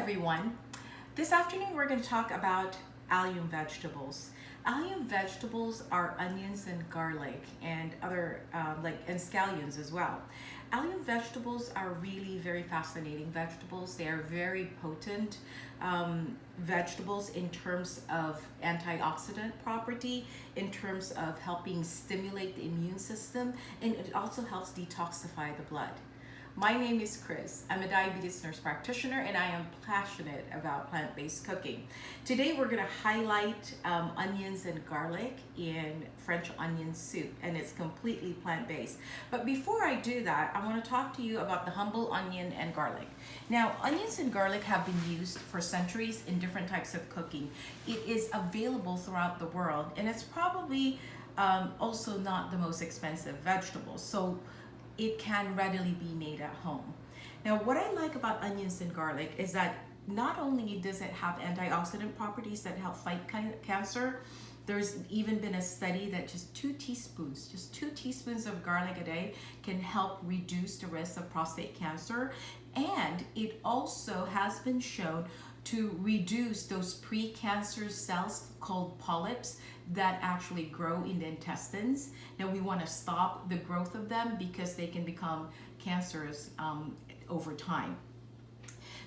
everyone. This afternoon we're going to talk about allium vegetables. Allium vegetables are onions and garlic and other and scallions as well. Allium vegetables are really very fascinating vegetables. They are very potent vegetables in terms of antioxidant property, in terms of helping stimulate the immune system, and it also helps detoxify the blood. My name is Chris. I'm a diabetes nurse practitioner and I am passionate about plant-based cooking. Today we're going to highlight onions and garlic in French onion soup, and it's completely plant-based. But before I do that, I want to talk to you about the humble onion and garlic. Now, onions and garlic have been used for centuries in different types of cooking. It is available throughout the world, and it's probably also not the most expensive vegetable. So it can readily be made at home. Now, what I like about onions and garlic is that not only does it have antioxidant properties that help fight cancer, there's even been a study that just two teaspoons of garlic a day can help reduce the risk of prostate cancer. And it also has been shown to reduce those precancerous cells called polyps that actually grow in the intestines. Now we want to stop the growth of them because they can become cancerous over time.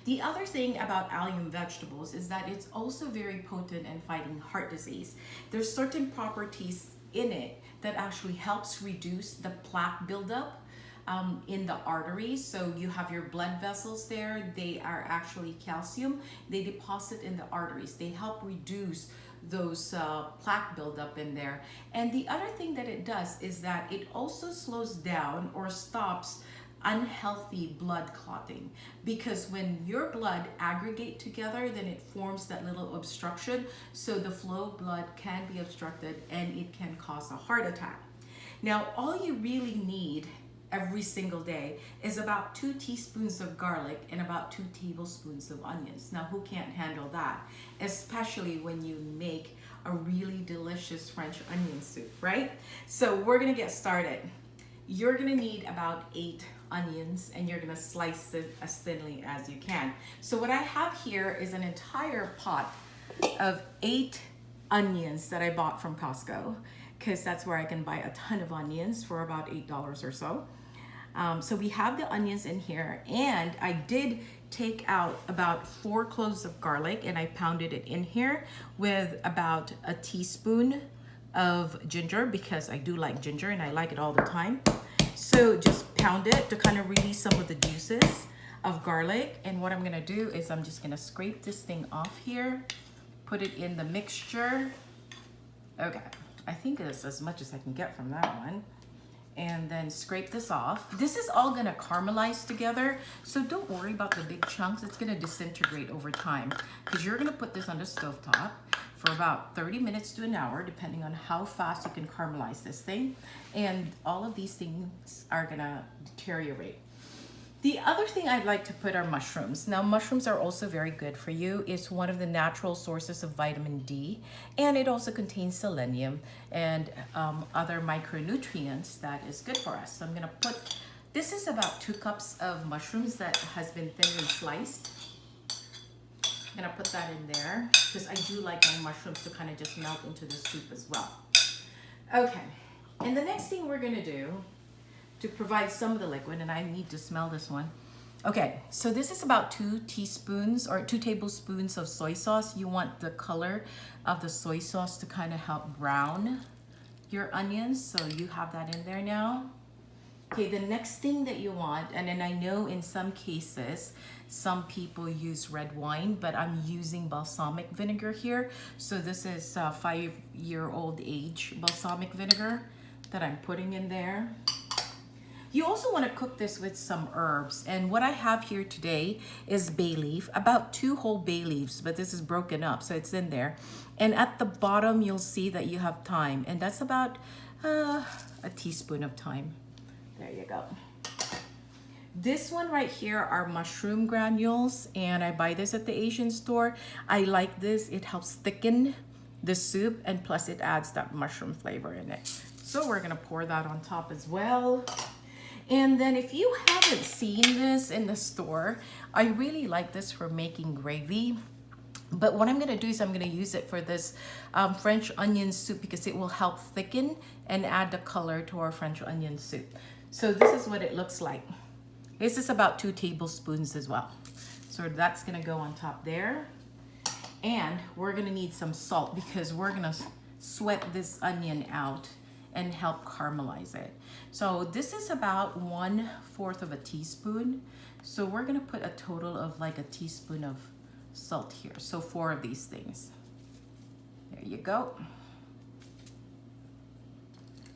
The other thing about allium vegetables is that it's also very potent in fighting heart disease. There's certain properties in it that actually helps reduce the plaque buildup in the arteries. So you have your blood vessels there, they are actually calcium, they deposit in the arteries, they help reduce those plaque buildup in there. And the other thing that it does is that it also slows down or stops unhealthy blood clotting, because when your blood aggregate together, then it forms that little obstruction, so the flow of blood can be obstructed and it can cause a heart attack. Now, all you really need every single day is about 2 teaspoons of garlic and about 2 tablespoons of onions. Now, who can't handle that? Especially when you make a really delicious French onion soup, right? So we're gonna get started. You're gonna need about 8 onions and you're gonna slice it as thinly as you can. So what I have here is an entire pot of 8 onions that I bought from Costco, because that's where I can buy a ton of onions for about $8 or so. So we have the onions in here, and I did take out about 4 cloves of garlic and I pounded it in here with about a teaspoon of ginger, because I do like ginger and I like it all the time. So just pound it to kind of release some of the juices of garlic. And what I'm gonna do is I'm just gonna scrape this thing off here, put it in the mixture. Okay, I think that's as much as I can get from that one. And then scrape this off. This is all gonna caramelize together, so don't worry about the big chunks. It's gonna disintegrate over time, because you're gonna put this on the stovetop for about 30 minutes to an hour, depending on how fast you can caramelize this thing. And all of these things are gonna deteriorate. The other thing I'd like to put are mushrooms. Now, mushrooms are also very good for you. It's one of the natural sources of vitamin D, and it also contains selenium and other micronutrients that is good for us. So I'm gonna put, this is about 2 cups of mushrooms that has been thinly sliced. I'm gonna put that in there because I do like my mushrooms to kind of just melt into the soup as well. Okay, and the next thing we're gonna do to provide some of the liquid, and I need to smell this one. Okay, so this is about 2 teaspoons or 2 tablespoons of soy sauce. You want the color of the soy sauce to kind of help brown your onions, so you have that in there now. Okay, the next thing that you want, and then I know in some cases, some people use red wine, but I'm using balsamic vinegar here. So this is 5-year-old age balsamic vinegar that I'm putting in there. You also want to cook this with some herbs, and what I have here today is bay leaf, about 2 whole bay leaves, but this is broken up, so it's in there. And at the bottom, you'll see that you have thyme, and that's about a teaspoon of thyme. There you go. This one right here are mushroom granules, and I buy this at the Asian store. I like this. It helps thicken the soup, and plus it adds that mushroom flavor in it. So we're gonna pour that on top as well. And then if you haven't seen this in the store, I really like this for making gravy. But what I'm gonna do is I'm gonna use it for this French onion soup because it will help thicken and add the color to our French onion soup. So this is what it looks like. This is about 2 tablespoons as well. So that's gonna go on top there. And we're gonna need some salt because we're gonna sweat this onion out and help caramelize it. So this is about 1/4 of a teaspoon. So we're gonna put a total of like a teaspoon of salt here. So 4 of these things. There you go.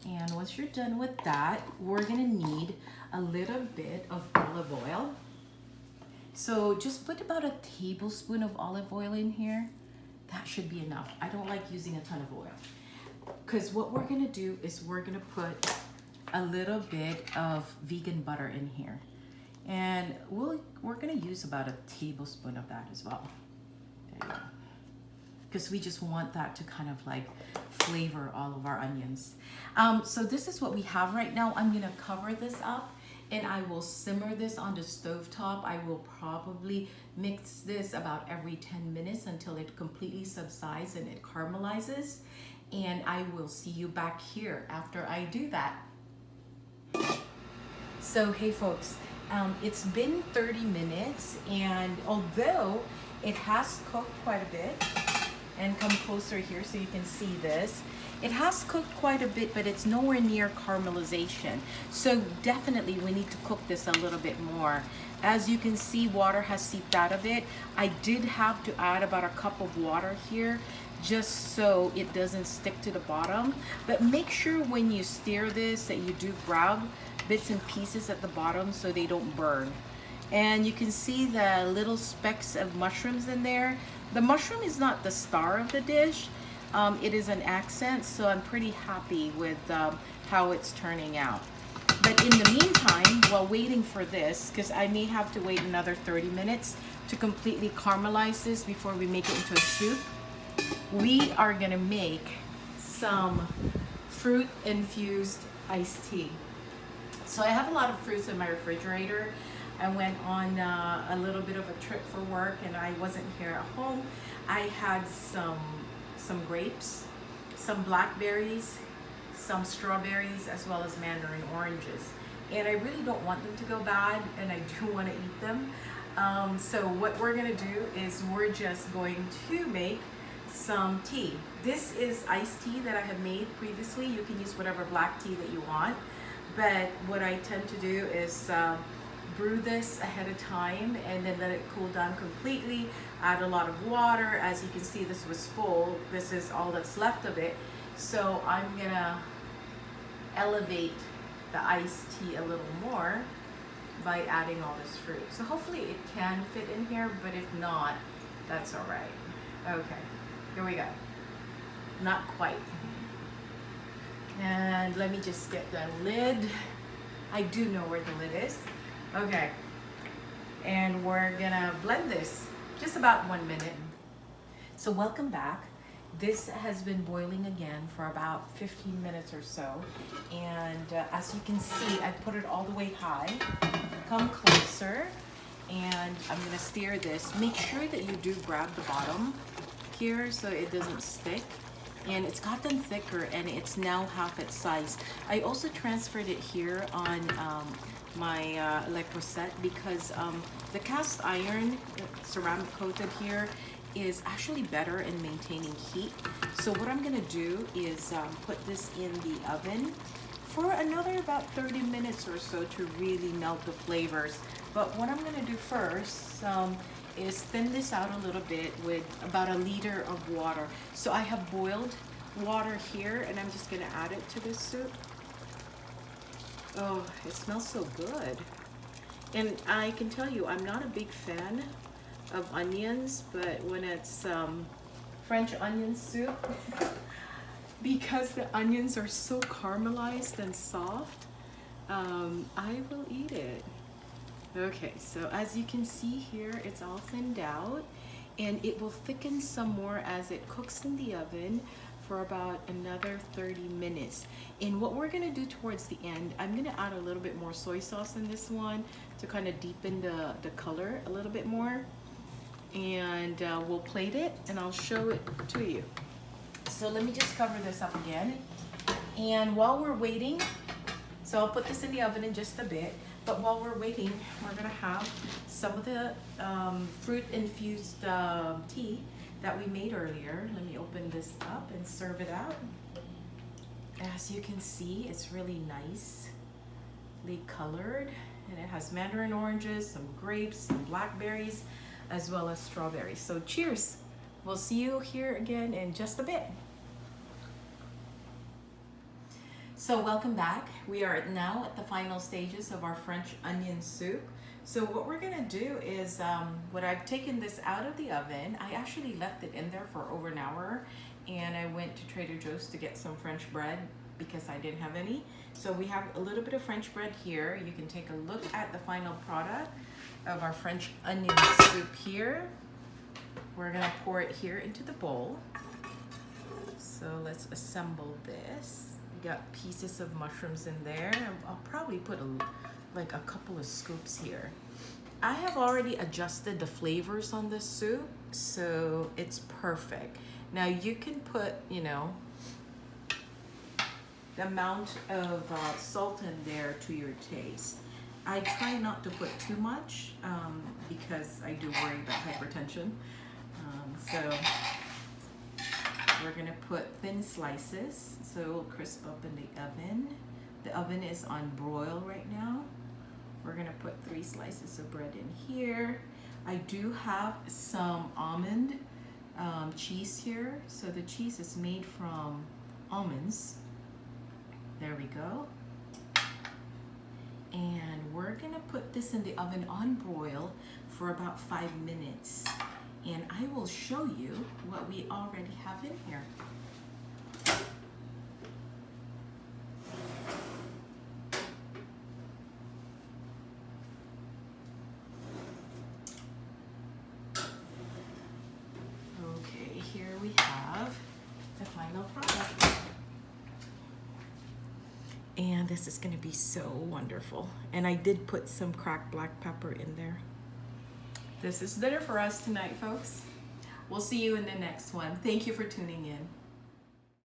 And once you're done with that, we're gonna need a little bit of olive oil. So just put about a tablespoon of olive oil in here. That should be enough. I don't like using a ton of oil. Because what we're gonna do is we're gonna put a little bit of vegan butter in here. And we're gonna use about a tablespoon of that as well. There you go. Because we just want that to kind of like flavor all of our onions. So this is what we have right now. I'm gonna cover this up and I will simmer this on the stovetop. I will probably mix this about every 10 minutes until it completely subsides and it caramelizes. And I will see you back here after I do that. So hey folks, it's been 30 minutes and although it has cooked quite a bit, and come closer here so you can see this, it has cooked quite a bit, but it's nowhere near caramelization. So definitely we need to cook this a little bit more. As you can see, water has seeped out of it. I did have to add about a cup of water here just so it doesn't stick to the bottom. But make sure when you stir this that you do grab bits and pieces at the bottom so they don't burn. And you can see the little specks of mushrooms in there. The mushroom is not the star of the dish. It is an accent, so I'm pretty happy with how it's turning out. But in the meantime, while waiting for this, because I may have to wait another 30 minutes to completely caramelize this before we make it into a soup, we are gonna make some fruit-infused iced tea. So I have a lot of fruits in my refrigerator. I went on a little bit of a trip for work and I wasn't here at home. I had some grapes, some blackberries, some strawberries, as well as mandarin oranges. And I really don't want them to go bad and I do want to eat them. So what we're gonna do is we're just going to make some tea. This is iced tea that I have made previously. You can use whatever black tea that you want. But what I tend to do is brew this ahead of time and then let it cool down completely, add a lot of water. As you can see, this was full. This is all that's left of it. So I'm gonna elevate the iced tea a little more by adding all this fruit. So hopefully it can fit in here, but if not, that's all right. Okay, here we go. Not quite. And let me just get the lid. I do know where the lid is. Okay, and we're gonna blend this just about 1 minute. So welcome back. This has been boiling again for about 15 minutes or so. And as you can see, I put it all the way high. Come closer, and I'm gonna stir this. Make sure that you do grab the bottom here so it doesn't stick. And it's gotten thicker and it's now half its size. I also transferred it here on my Le Creuset because the cast iron ceramic coated here is actually better in maintaining heat. So what I'm gonna do is put this in the oven for another about 30 minutes or so to really melt the flavors. But what I'm gonna do first is thin this out a little bit with about 1 liter of water. So I have boiled water here and I'm just gonna add it to this soup. Oh, it smells so good. And I can tell you, I'm not a big fan of onions, but when it's French onion soup, because the onions are so caramelized and soft, I will eat it. Okay, so as you can see here, it's all thinned out and it will thicken some more as it cooks in the oven for about another 30 minutes. And what we're gonna do towards the end, I'm gonna add a little bit more soy sauce in this one to kind of deepen the color a little bit more. And we'll plate it and I'll show it to you. So let me just cover this up again. And while we're waiting, so I'll put this in the oven in just a bit, but while we're waiting, we're gonna have some of the fruit infused tea that we made earlier. Let me open this up and serve it out. As you can see, it's really nicely colored, and it has mandarin oranges, some grapes, some blackberries, as well as strawberries. So cheers. We'll see you here again in just a bit. So welcome back. We are now at the final stages of our French onion soup. So what we're gonna do is, when I've taken this out of the oven, I actually left it in there for over an hour, and I went to Trader Joe's to get some French bread because I didn't have any. So we have a little bit of French bread here. You can take a look at the final product of our French onion soup here. We're gonna pour it here into the bowl. So let's assemble this. We got pieces of mushrooms in there. I'll probably put like a couple of scoops here. I have already adjusted the flavors on this soup, so it's perfect. Now you can put, you know, the amount of salt in there to your taste. I try not to put too much because I do worry about hypertension. So we're gonna put thin slices so it will crisp up in the oven. The oven is on broil right now. We're gonna put 3 slices of bread in here. I do have some almond cheese here. So the cheese is made from almonds. There we go. And we're gonna put this in the oven on broil for about 5 minutes. And I will show you what we already have in here. Okay, here we have the final product. And this is gonna be so wonderful. And I did put some cracked black pepper in there. This is dinner for us tonight, folks. We'll see you in the next one. Thank you for tuning in.